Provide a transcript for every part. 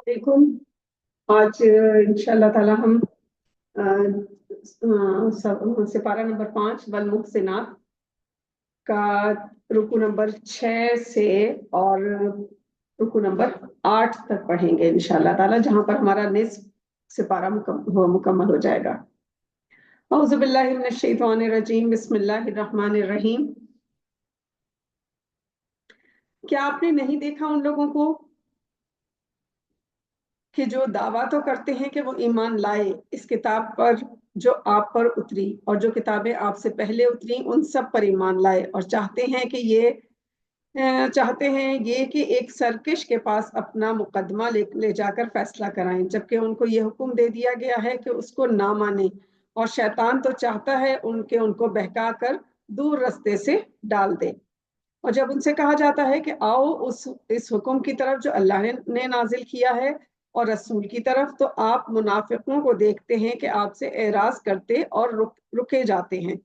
वालेकुम। आज इंशाल्लाह ताला हम सिपारा नंबर 5 वल मुहसिनात का रुकू नंबर 6 से और रुकू नंबर 8 तक पढ़ेंगे इंशाल्लाह ताला, जहां पर हमारा निस्फ सिपारा मुकम्मल हो जाएगा। औज़ु बिल्लाहि मिनश शैतानिर रजीम, बिस्मिल्लाहिर रहमानिर रहीम। क्या आपने नहीं देखा उन लोगों को कि जो दावा तो करते हैं कि वो ईमान लाए इस किताब पर जो आप पर उतरी, और जो किताबें आपसे पहले उतरी उन सब पर ईमान लाए, और चाहते हैं ये कि एक सरकश के पास अपना मुकदमा ले जाकर फैसला कराएं, जबकि उनको ये हुक्म दे दिया गया है कि उसको ना माने, और शैतान तो चाहता है उनको बहका कर दूर रास्ते से डाल दे। और जब उनसे कहा जाता है कि आओ उस इस हुक्म की तरफ जो अल्लाह ने नाजिल किया है और रसूल की तरफ, तो आप मुनाफिकों को देखते हैं कि आपसे एराज करते और रुके जाते हैं।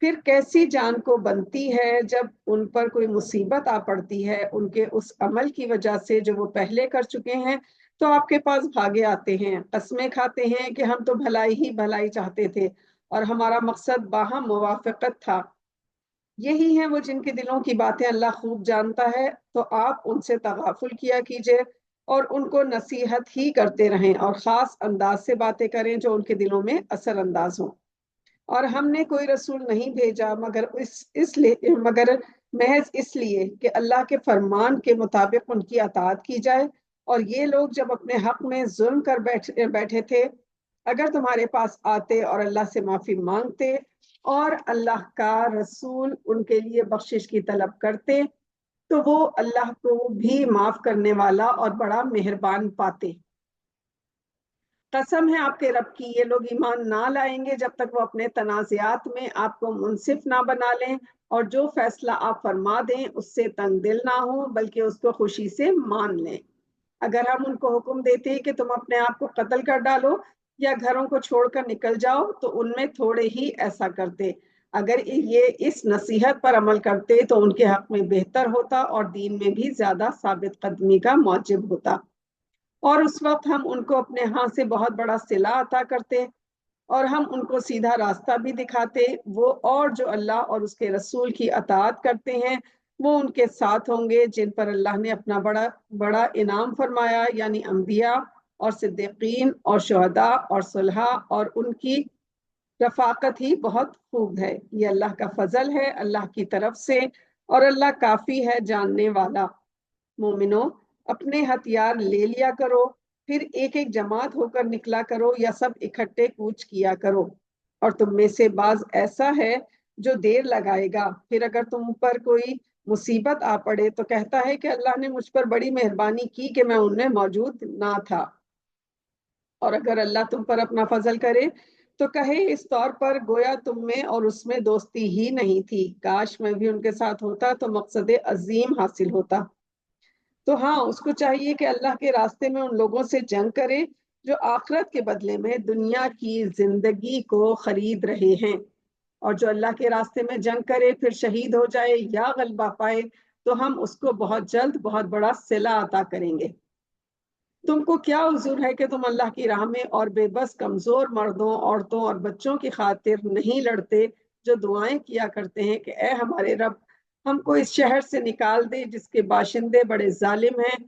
फिर कैसी जान को बनती है जब उन पर कोई मुसीबत आ पड़ती है उनके उस अमल की वजह से जो वो पहले कर चुके हैं, तो आपके पास भागे आते हैं, कस्में खाते हैं कि हम तो भलाई ही भलाई चाहते थे और हमारा मकसद बाहम मुवाफकत था। यही है वो जिनके दिलों की बातें अल्लाह खूब जानता है। तो आप उनसे तगाफुल किया कीजिए और उनको नसीहत ही करते रहें, और ख़ास अंदाज से बातें करें जो उनके दिलों में असर अंदाज हों। और हमने कोई रसूल नहीं भेजा मगर महज इसलिए कि अल्लाह के फरमान के मुताबिक उनकी अताअत की जाए। और ये लोग जब अपने हक में जुल्म कर बैठे थे, अगर तुम्हारे पास आते और अल्लाह से माफी मांगते और अल्लाह का रसूल उनके लिए बख्शिश की तलब करते, तो वो अल्लाह को भी माफ करने वाला और बड़ा मेहरबान पाते। कसम है आपके रब की, ये लोग ईमान ना लाएंगे जब तक वो अपने तनाज़ात में आपको मुनसिफ ना बना लें, और जो फैसला आप फरमा दें उससे तंग दिल ना हो, बल्कि उसको खुशी से मान लें। अगर हम उनको हुक्म देते कि तुम अपने आप को कत्ल कर डालो या घरों को छोड़कर निकल जाओ, तो उनमें थोड़े ही ऐसा करते। अगर ये इस नसीहत पर अमल करते तो उनके हक में बेहतर होता और दीन में भी ज्यादा साबित कदमी का मौजिब होता। और उस वक्त हम उनको अपने हाथ से बहुत बड़ा सिला अता करते और हम उनको सीधा रास्ता भी दिखाते। वो और जो अल्लाह और उसके रसूल की अताअत करते हैं वो उनके साथ होंगे जिन पर अल्लाह ने अपना बड़ा बड़ा इनाम फरमाया, यानी अंबिया और सिद्दीकीन और शुहदा और सुलहा, और उनकी रफाकत ही बहुत खूब है। ये अल्लाह का फजल है अल्लाह की तरफ से, और अल्लाह काफी है जानने वाला। मोमिनो, अपने हथियार ले लिया करो, फिर एक एक जमात होकर निकला करो या सब इकट्ठे कूच किया करो। और तुम में से बाज ऐसा है जो देर लगाएगा, फिर अगर तुम पर कोई मुसीबत आ पड़े तो कहता है कि अल्लाह ने मुझ पर बड़ी मेहरबानी की कि मैं उनमें मौजूद ना था। और अगर अल्लाह तुम पर अपना फजल करे तो कहे इस तौर पर गोया तुम में और उसमें दोस्ती ही नहीं थी, काश मैं भी उनके साथ होता तो मकसद अजीम हासिल होता। तो हाँ, उसको चाहिए कि अल्लाह के रास्ते में उन लोगों से जंग करे जो आखिरत के बदले में दुनिया की जिंदगी को खरीद रहे हैं। और जो अल्लाह के रास्ते में जंग करे फिर शहीद हो जाए या गलबा पाए, तो हम उसको बहुत जल्द बहुत बड़ा सिला अता करेंगे। तुमको क्या उजूर है कि तुम अल्लाह की राह में और बेबस कमजोर मर्दों, औरतों और बच्चों की खातिर नहीं लड़ते, जो दुआएं किया करते हैं कि ए हमारे रब, हमको इस शहर से निकाल दे जिसके बाशिंदे बड़े जालिम हैं,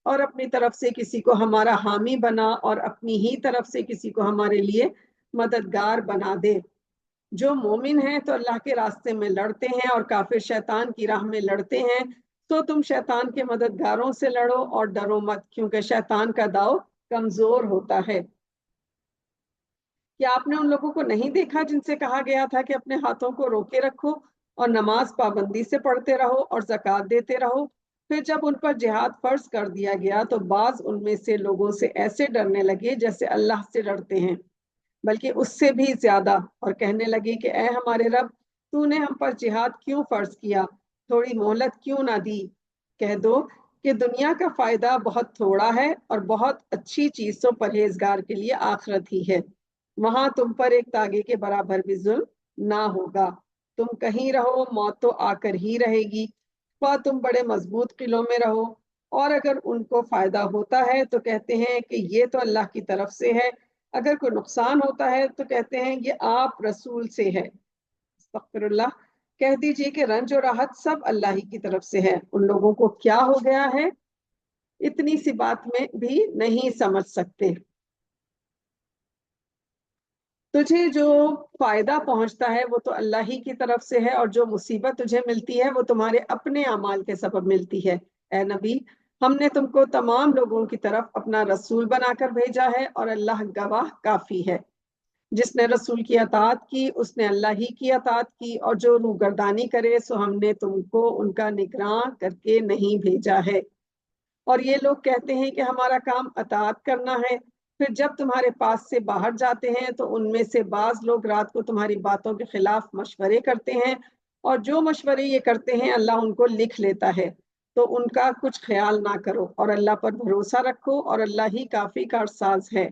और अपनी तरफ से किसी को हमारा हामी बना और अपनी ही तरफ से किसी को हमारे लिए मददगार बना दे। जो मोमिन हैं तो अल्लाह के रास्ते में लड़ते हैं और काफिर शैतान की राह में लड़ते हैं, तो तुम शैतान के मददगारों से लड़ो और डरो मत, क्योंकि शैतान का दाव कमजोर होता है। क्या आपने उन लोगों को नहीं देखा जिनसे कहा गया था कि अपने हाथों को रोके रखो और नमाज पाबंदी से पढ़ते रहो और जक़ात देते रहो? फिर जब उन पर जिहाद फर्ज कर दिया गया तो बाज उनमें से लोगों से ऐसे डरने लगे जैसे अल्लाह से डरते हैं, बल्कि उससे भी ज्यादा, और कहने लगे कि ए हमारे रब, तूने हम पर जिहाद क्यों फर्ज किया, थोड़ी मोहलत क्यों ना दी। कह दो कि दुनिया का फायदा बहुत थोड़ा है और बहुत अच्छी चीज तो परहेजगार के लिए आखिरत ही है, वहां तुम पर एक तागे के बराबर भी जुल्म ना होगा। तुम कहीं रहो मौत तो आकर ही रहेगी, ख्वाह तुम बड़े मजबूत किलों में रहो اور اگر ان کو فائدہ ہوتا ہے تو کہتے ہیں کہ یہ تو اللہ کی طرف سے ہے، اگر کوئی نقصان ہوتا ہے تو کہتے ہیں یہ آپ رسول سے ہے۔ استغفر اللہ۔ کہہ دیجئے کہ رنج اور راحت سب اللہ ہی کی طرف سے ہے، ان لوگوں کو کیا ہو گیا ہے اتنی سی بات میں بھی نہیں سمجھ سکتے۔ تجھے جو فائدہ پہنچتا ہے وہ تو اللہ ہی کی طرف سے ہے، اور جو مصیبت تجھے ملتی ہے وہ تمہارے اپنے اعمال کے سبب ملتی ہے۔ اے نبی، ہم نے تم کو تمام لوگوں کی طرف اپنا رسول بنا کر بھیجا ہے، اور اللہ گواہ کافی ہے۔ جس نے رسول کی اطاعت کی اس نے اللہ ہی کی اطاعت کی، اور جو روگردانی کرے سو ہم نے تم کو ان کا نگراں کر کے نہیں بھیجا ہے۔ اور یہ لوگ کہتے ہیں کہ ہمارا کام اطاعت کرنا ہے، پھر جب تمہارے پاس سے باہر جاتے ہیں تو ان میں سے بعض لوگ رات کو تمہاری باتوں کے خلاف مشورے کرتے ہیں، اور جو مشورے یہ کرتے ہیں اللہ ان کو لکھ لیتا ہے، تو ان کا کچھ خیال نہ کرو اور اللہ پر بھروسہ رکھو، اور اللہ ہی کافی کارساز ہے۔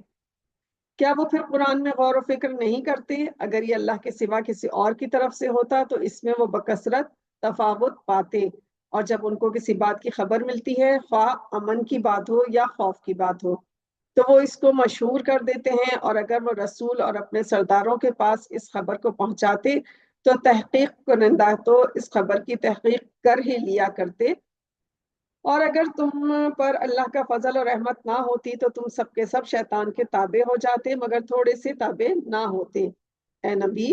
کیا وہ پھر قرآن میں غور و فکر نہیں کرتے؟ اگر یہ اللہ کے سوا کسی اور کی طرف سے ہوتا تو اس میں وہ بکثرت تفاوت پاتے، اور جب ان کو کسی بات کی خبر ملتی ہے، خواہ امن کی بات ہو یا خوف کی بات ہو، تو وہ اس کو مشہور کر دیتے ہیں، اور اگر وہ رسول اور اپنے سرداروں کے پاس اس خبر کو پہنچاتے تو تحقیق کنندہ تو اس خبر کی تحقیق کر ہی لیا کرتے، اور اگر تم پر اللہ کا فضل اور رحمت نہ ہوتی تو تم سب کے سب شیطان کے تابع ہو جاتے، مگر تھوڑے سے تابع نہ ہوتے۔ اے نبی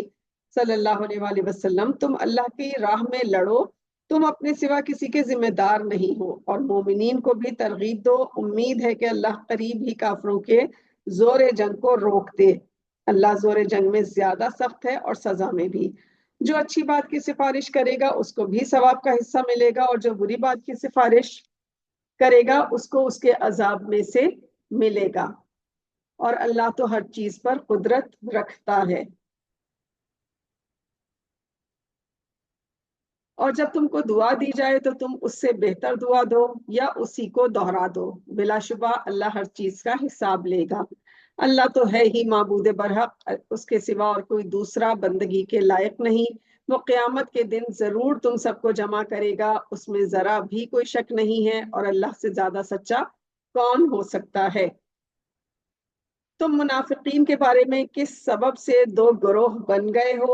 صلی اللہ علیہ وآلہ وسلم، تم اللہ کی راہ میں لڑو، تم اپنے سوا کسی کے ذمہ دار نہیں ہو، اور مومنین کو بھی ترغیب دو، امید ہے کہ اللہ قریب ہی کافروں کے زور جنگ کو روک دے۔ اللہ زور جنگ میں زیادہ سخت ہے اور سزا میں بھی۔ جو اچھی بات کی سفارش کرے گا اس کو بھی ثواب کا حصہ ملے گا، اور جو بری بات کی سفارش کرے گا اس کو اس کے عذاب میں سے ملے گا، اور اللہ تو ہر چیز پر قدرت رکھتا ہے۔ اور جب تم کو دعا دی جائے تو تم اس سے بہتر دعا دو یا اسی کو دوہرا دو، بلا شبہ اللہ ہر چیز کا حساب لے گا۔ اللہ تو ہے ہی معبود برحق، اس کے سوا اور کوئی دوسرا بندگی کے لائق نہیں۔ وہ قیامت کے دن ضرور تم سب کو جمع کرے گا، اس میں ذرا بھی کوئی شک نہیں ہے، اور اللہ سے زیادہ سچا کون ہو سکتا ہے۔ تم منافقین کے بارے میں کس سبب سے دو گروہ بن گئے ہو؟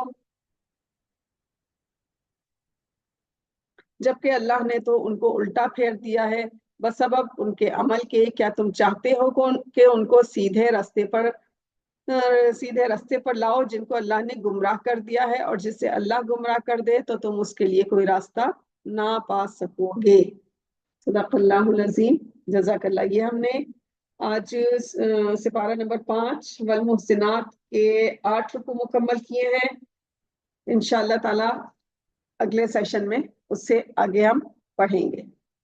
جبکہ اللہ نے تو ان کو الٹا پھیر دیا ہے بسبب ان کے عمل کے۔ کیا تم چاہتے ہو کہ ان کو سیدھے راستے پر لاؤ جن کو اللہ نے گمراہ کر دیا ہے، اور جس سے اللہ گمراہ کر دے تو تم اس کے لیے کوئی راستہ نہ پا سکو گے۔ صدق اللہ العظیم۔ جزاک اللہ۔ یہ ہم نے آج سپارہ نمبر 5 والمحسنات کے 8 رکوع مکمل کیے ہیں۔ انشاءاللہ تعالی اگلے سیشن میں اس سے آگے ہم پڑھیں گے۔